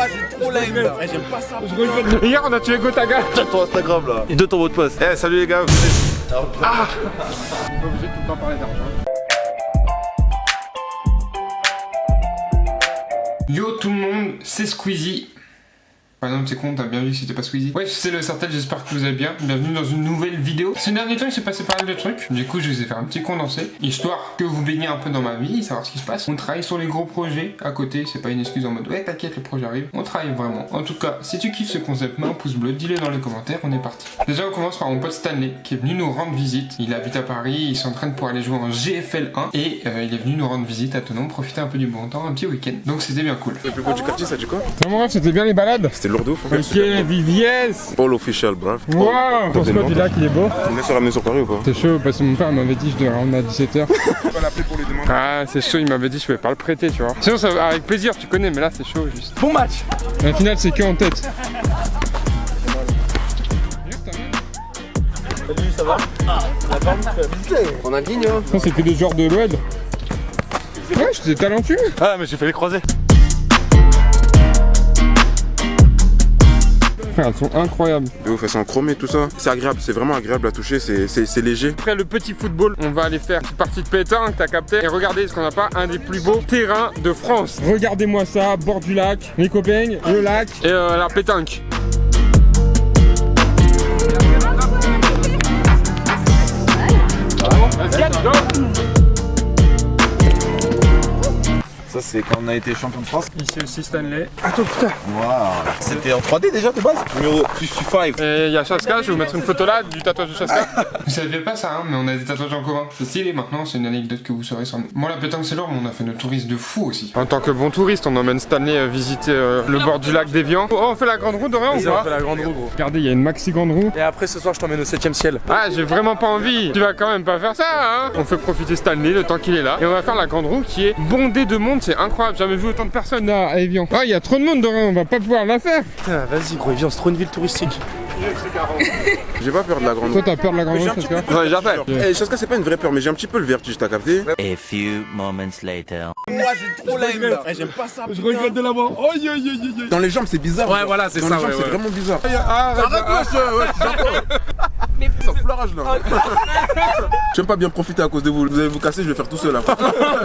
Moi j'ai trop la haine là. J'aime pas ça. Hier on a tué Gotaga. T'as ton Instagram là. Et de ton mot de passe. Eh salut les gars. Ah. On est pas obligé de tout le temps parler d'argent. Yo tout le monde, c'est Squeezie. Par exemple, c'est con, t'as bien vu que c'était pas Squeezie. Ouais, c'est le Sartel, j'espère que vous allez bien. Bienvenue dans une nouvelle vidéo. Ces derniers temps, il s'est passé pas mal de trucs. Du coup, je vous ai fait un petit condensé, histoire que vous baigniez un peu dans ma vie, savoir ce qui se passe. On travaille sur les gros projets à côté, c'est pas une excuse en mode ouais, t'inquiète, le projet arrive. On travaille vraiment. En tout cas, si tu kiffes ce concept, mets un pouce bleu, dis-le dans les commentaires, on est parti. Déjà, on commence par mon pote Stanley, qui est venu nous rendre visite. Il habite à Paris, il s'entraîne pour aller jouer en GFL 1 et il est venu nous rendre visite à Thonon, profiter un peu du bon temps, un petit week-end. Donc c'était bien cool. Le plus beau du quartier, ça dit quoi? Mon rêve, c'était bien les balades. C'était lourd de ouf. Viviès. All official, bref. Wow. Ton spot du lac il est beau. On est sur ramener sur Paris ou quoi? C'est chaud parce que mon père m'avait dit je devais rentrer à 17h. On va l'appeler pour lui demander. Ah c'est chaud, il m'avait dit je pouvais pas le prêter tu vois. Sinon ça va avec plaisir tu connais mais là c'est chaud juste. Bon match. La finale c'est que en tête. Salut, ça va? On a gagné hein. Ça c'est que des joueurs de l'OED. Ouais j'étais talentueux. Ah mais j'ai fait les croisés. Frère, elles sont incroyables. De ouf, elles sont chromées tout ça. C'est agréable, c'est vraiment agréable à toucher, c'est léger. Après le petit football, on va aller faire une petite partie de pétanque, t'as capté. Et regardez, est-ce qu'on n'a pas un des plus beaux terrains de France? Regardez-moi ça, bord du lac, les copains, le lac et la pétanque. Let's go. Ça c'est quand on a été champion de France. Ici aussi Stanley. Attends putain. Waouh. C'était en 3D déjà de base. Numéro 55. Et il y a Chaska, je vais vous mettre une photo là du tatouage de Chaska. Vous saviez pas ça hein, mais on a des tatouages en commun. C'est stylé maintenant, c'est une anecdote que vous saurez sur nous. Moi la pétanque c'est lourd, mais on a fait nos touristes de fou aussi. En tant que bon touriste, on emmène Stanley visiter le bord du lac d'Évian. Oh on fait la grande roue Dorian ou pas? On fait la grande roue gros. Regardez, il y a une maxi grande roue. Et après ce soir je t'emmène au 7ème ciel. Ah j'ai vraiment pas envie. Tu vas quand même pas faire ça hein. On fait profiter Stanley le temps qu'il est là. Et on va faire la grande roue qui est bondée de monde, c'est incroyable. Jamais vu autant de personnes là à Évian. Ah il y a trop de monde Dorian, on va pas pouvoir la faire. Putain vas-y gros, Évian c'est trop une ville touristique. J'ai pas peur de la grande Toi roue. t'as peur de la grande roue Chaska? Ouais j'appelle. Eh, Chaska, c'est pas une vraie peur, mais j'ai un petit peu le vertige, t'as capté? A few moments later. Moi j'ai trop la haine là. J'aime pas ça. Je regrette de l'avoir. Oh yo yo yo yo. Dans les jambes, c'est bizarre. Ouais voilà c'est Dans ça les jambes, ouais, c'est ouais. vraiment bizarre. Arrête Ça pleurage là. J'aime pas bien profiter à cause de vous. Vous allez vous casser, je vais faire tout seul là.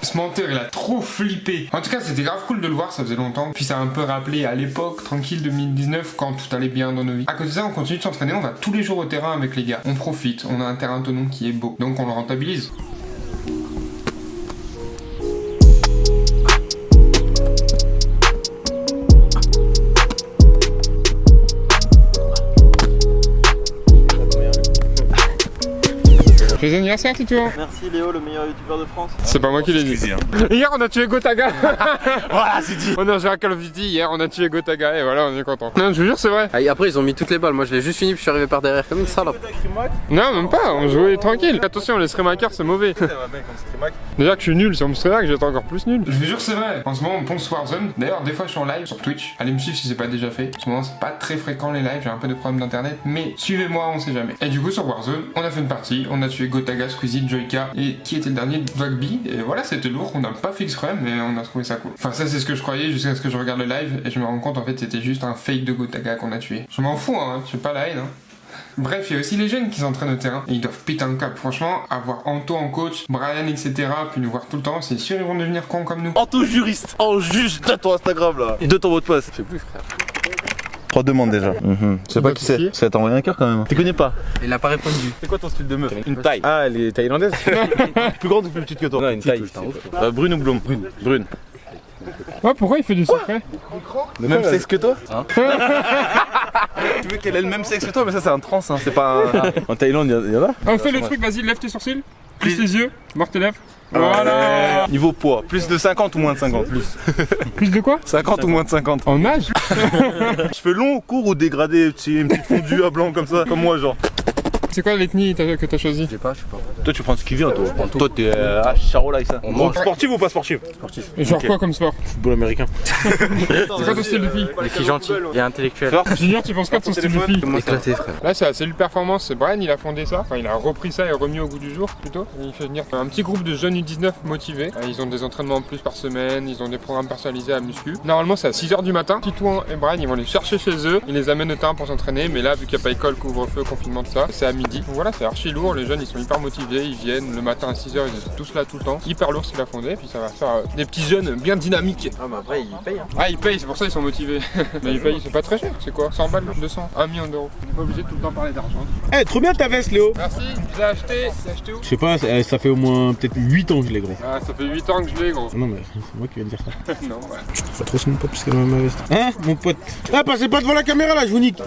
Ce menteur il a trop flippé. En tout cas c'était grave cool de le voir, ça faisait longtemps. Puis ça a un peu rappelé à l'époque, tranquille 2019, quand tout allait bien dans nos vies. À côté de ça on continue de s'entraîner, on va tous les jours au terrain avec les gars. On profite, on a un terrain Thonon qui est beau. Donc on le rentabilise. Joyeux anniversaire Tito. Merci Léo, le meilleur youtubeur de France. C'est pas moi qui l'ai dit. Hier on a tué Gotaga. Voilà c'est dit. On a joué à Call of Duty hier, on a tué Gotaga et voilà on est content. Non je vous jure c'est vrai. Ah, et après ils ont mis toutes les balles, moi je l'ai juste fini puis je suis arrivé par derrière comme une salope. Non même pas, on jouait tranquille. Attention les streamhackers c'est mauvais. Déjà que je suis nul sur mon streamhack, j'étais encore plus nul. Je vous jure c'est vrai. En ce moment on ponce Warzone. D'ailleurs des fois je suis en live sur Twitch. Allez me suivre si c'est pas déjà fait. En ce moment c'est pas très fréquent les lives, j'ai un peu de problèmes d'internet. Mais suivez-moi, on sait jamais. Et du coup sur Warzone, on a fait une partie, on a tué Gotaga, Squeezie, Joyka et qui était le dernier, Dogby. Et voilà c'était lourd, on n'a pas fait exprès mais on a trouvé ça cool. Enfin ça c'est ce que je croyais jusqu'à ce que je regarde le live et je me rends compte en fait c'était juste un fake de Gotaga qu'on a tué. Je m'en fous hein, je fais pas la haine hein. Bref, il y a aussi les jeunes qui s'entraînent au terrain et ils doivent péter un câble. Franchement, avoir Anto en coach, Brian, etc., puis nous voir tout le temps, c'est sûr ils vont devenir cons comme nous. Anto juriste. En juge de ton Instagram là. Et de ton mot de passe. Je sais plus frère. 3 demandes déjà. Je sais pas qui c'est. Ça t'a envoyé un cœur quand même. Tu connais pas? Il a pas répondu. C'est quoi ton style de meuf? Une taille. Ah elle est thaïlandaise. Plus grande ou plus petite que toi? Non une taille. Brune ou blonde? Brune. Ouais, pourquoi il fait du secret? Le même sexe que toi? Tu veux qu'elle ait le même sexe que toi? Mais ça c'est un trans hein. C'est pas un... En Thaïlande il y en a. On fait le truc, vas-y, lève tes sourcils, plisse les yeux, mord tes lèvres. Voilà. Niveau poids, plus de 50 ou moins de 50? Plus de quoi? 50 ou moins de 50? En âge? Cheveux longs, courts ou dégradés? Tu sais, une petite fondue à blanc comme ça, comme moi genre. C'est quoi l'ethnie que t'as choisi? Je sais pas. Toi, tu prends ce qui vient, toi. Toi, t'es Charo là, ça. Sportif ou pas sportif? Sportif. Et genre quoi comme sport? Football américain. C'est quoi ton style de fille? Les filles gentilles et intellectuelles. Junior, tu penses quoi de son style de fille? Éclaté, frère. Là, c'est la cellule performance. C'est Brian, il a fondé ça. Enfin, il a repris ça et remis au goût du jour plutôt. Il fait venir un petit groupe de jeunes U19 motivés. Ils ont des entraînements en plus par semaine. Ils ont des programmes personnalisés à muscu. Normalement, c'est à 6h du matin. Titouan et Brian, ils vont les chercher chez eux. Ils les amènent au terrain pour s'entraîner. Mais là, vu qu'il n'y a pas école, couvre-feu, confinement, tout ça, c'est à midi. Donc voilà, c'est archi lourd. Les jeunes, ils sont hyper motivés. Ils viennent le matin à 6h. Ils sont tous là tout le temps. Hyper lourd ce qu'il a fondé. Puis ça va faire des petits jeunes bien dynamiques. Ah, bah après, ils payent. Hein. Ah, ils payent, c'est pour ça ils sont motivés. Mais ils payent, c'est pas très cher. C'est quoi? 100 balles, 200, 1 million d'euros. On n'est pas obligé de tout le temps parler d'argent. Eh, trop bien ta veste, Léo. Merci, tu l'as acheté. Tu l'as acheté où? Je sais pas, ça fait au moins peut-être 8 ans que je l'ai, gros. Ah, ça fait 8 ans que je l'ai, gros. Non, mais c'est moi qui viens de dire ça. Non, ouais. Pas trop son pote parce qu'elle a ma veste. Hein, mon pote? Ah, passez pas devant la caméra là, je vous nique. Tu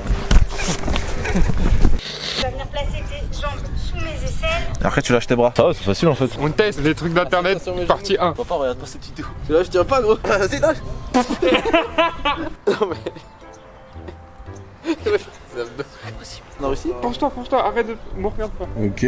vas venir placer tes jambes sous mes aisselles. Après, tu lâches tes bras. Ça va, c'est facile en fait. On teste les trucs d'internet, partie 1. Papa, regarde pas cette vidéo. Là, je tiens pas, gros. Vas-y, lâche. Non, mais. On a réussi. Penche-toi, arrête de me regarde pas. Ok.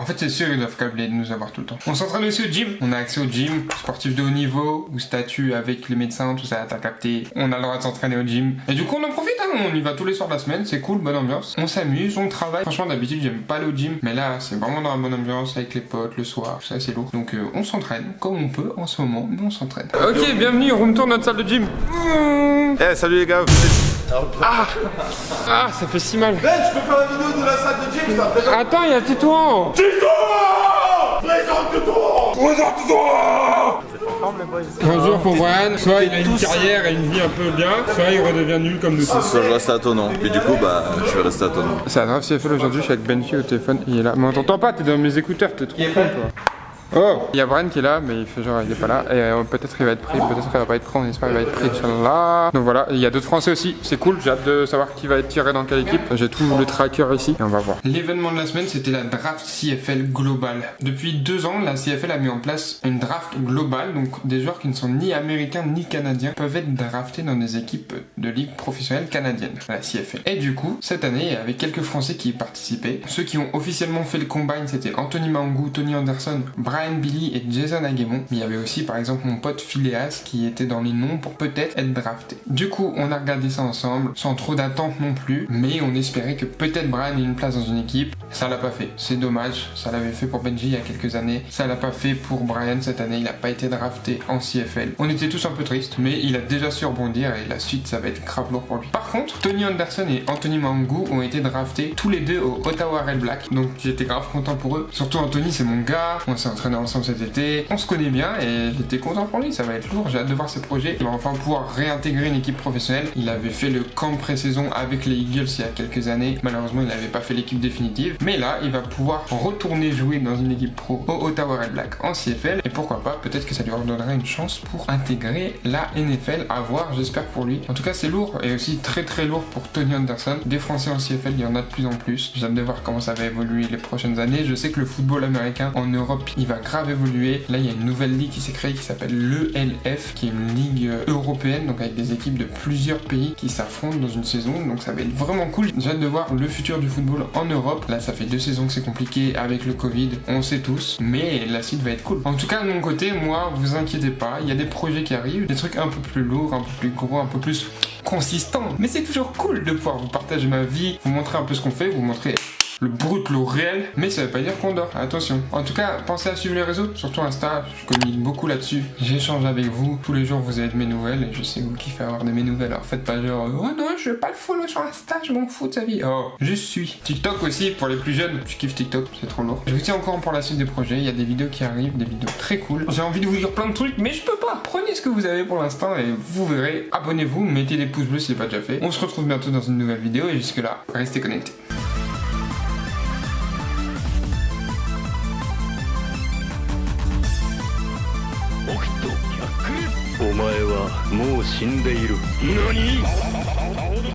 En fait, c'est sûr, ils doivent câbler de nous avoir tout le temps. On s'entraîne aussi au gym. On a accès au gym, sportif de haut niveau, ou statut avec les médecins, tout ça, t'as capté. On a le droit de s'entraîner au gym. Et du coup, on en profite, hein. On y va tous les soirs de la semaine. C'est cool, bonne ambiance. On s'amuse, on travaille. Franchement, d'habitude, j'aime pas aller au gym. Mais là, c'est vraiment dans la bonne ambiance avec les potes, le soir. Ça, c'est lourd. Donc, on s'entraîne comme on peut en ce moment, mais on s'entraîne. Ok, bienvenue, on retourne notre salle de gym. Eh, salut les gars. Ah, ça fait si mal. Ben, je peux faire une vidéo de la salle de gym, ça. Attends, il y a Titouan. Un jour pour Brian, soit il a une carrière et une vie un peu bien, soit il redevient nul comme nous tous. Soit je reste attenant, et du coup je vais rester attenant. C'est la Draft CFL aujourd'hui, je suis avec Benji au téléphone, il est là. Mais on t'entend pas, t'es dans mes écouteurs, t'es trop con toi. Oh, il y a Brian qui est là, mais il fait genre il est pas là. Et peut-être il va être pris, peut-être il va pas être pris, on espère qu'il va être pris, Inch'Allah. Donc voilà, il y a d'autres Français aussi, c'est cool, j'ai hâte de savoir qui va être tiré dans quelle équipe. J'ai tout le tracker ici et on va voir. L'événement de la semaine, c'était la draft CFL globale. Depuis 2 ans, la CFL a mis en place une draft globale, donc des joueurs qui ne sont ni américains ni canadiens peuvent être draftés dans des équipes de ligue professionnelle canadienne, la CFL. Et du coup, cette année, il y avait quelques Français qui y participaient. Ceux qui ont officiellement fait le combine, c'était Anthony Mangou, Tony Anderson, Brian Billy et Jason Aguemon. Mais il y avait aussi par exemple mon pote Phileas qui était dans les noms pour peut-être être drafté. Du coup, on a regardé ça ensemble, sans trop d'attente non plus, mais on espérait que peut-être Brian ait une place dans une équipe. Ça l'a pas fait. C'est dommage. Ça l'avait fait pour Benji il y a quelques années. Ça l'a pas fait pour Brian cette année. Il a pas été drafté en CFL. On était tous un peu tristes, mais il a déjà su rebondir et la suite, ça va être grave lourd pour lui. Par contre, Tony Anderson et Anthony Mangou ont été draftés tous les deux au Ottawa Red Black. Donc j'étais grave content pour eux. Surtout Anthony, c'est mon gars. On s'est entraîné ensemble cet été. On se connaît bien et j'étais content pour lui. Ça va être lourd. J'ai hâte de voir ses projets. Il va enfin pouvoir réintégrer une équipe professionnelle. Il avait fait le camp pré-saison avec les Eagles il y a quelques années. Malheureusement, il n'avait pas fait l'équipe définitive. Mais là, il va pouvoir retourner jouer dans une équipe pro au Ottawa Red Black en CFL. Et pourquoi pas, peut-être que ça lui redonnerait une chance pour intégrer la NFL. À voir, j'espère pour lui. En tout cas, c'est lourd et aussi très très lourd pour Tony Anderson. Des Français en CFL, il y en a de plus en plus. J'ai hâte de voir comment ça va évoluer les prochaines années. Je sais que le football américain en Europe, il va grave évoluer. Là, il y a une nouvelle ligue qui s'est créée qui s'appelle l'ELF, qui est une ligue européenne, donc avec des équipes de plusieurs pays qui s'affrontent dans une saison. Donc ça va être vraiment cool. J'ai hâte de voir le futur du football en Europe. Là, ça fait 2 saisons que c'est compliqué avec le Covid, on sait tous, mais la suite va être cool. En tout cas, de mon côté, moi, vous inquiétez pas, il y a des projets qui arrivent, des trucs un peu plus lourds, un peu plus gros, un peu plus consistants. Mais c'est toujours cool de pouvoir vous partager ma vie, vous montrer un peu ce qu'on fait, vous montrer le brut, le réel, mais ça veut pas dire qu'on dort, attention. En tout cas, pensez à suivre les réseaux, surtout Insta, je communique beaucoup là-dessus. J'échange avec vous, tous les jours vous avez de mes nouvelles, et je sais que vous kiffez avoir de mes nouvelles, alors faites pas genre, oh non, je veux pas le follow sur Insta, je m'en fous de sa vie. Oh, je suis. TikTok aussi, pour les plus jeunes, je kiffe TikTok, c'est trop lourd. Je vous tiens encore pour la suite des projets, il y a des vidéos qui arrivent, des vidéos très cool. J'ai envie de vous dire plein de trucs, mais je peux pas. Prenez ce que vous avez pour l'instant, et vous verrez, abonnez-vous, mettez des pouces bleus si c'est pas déjà fait. On se retrouve bientôt dans une nouvelle vidéo, et jusque là, restez connectés. お前はもう死んでいる。何？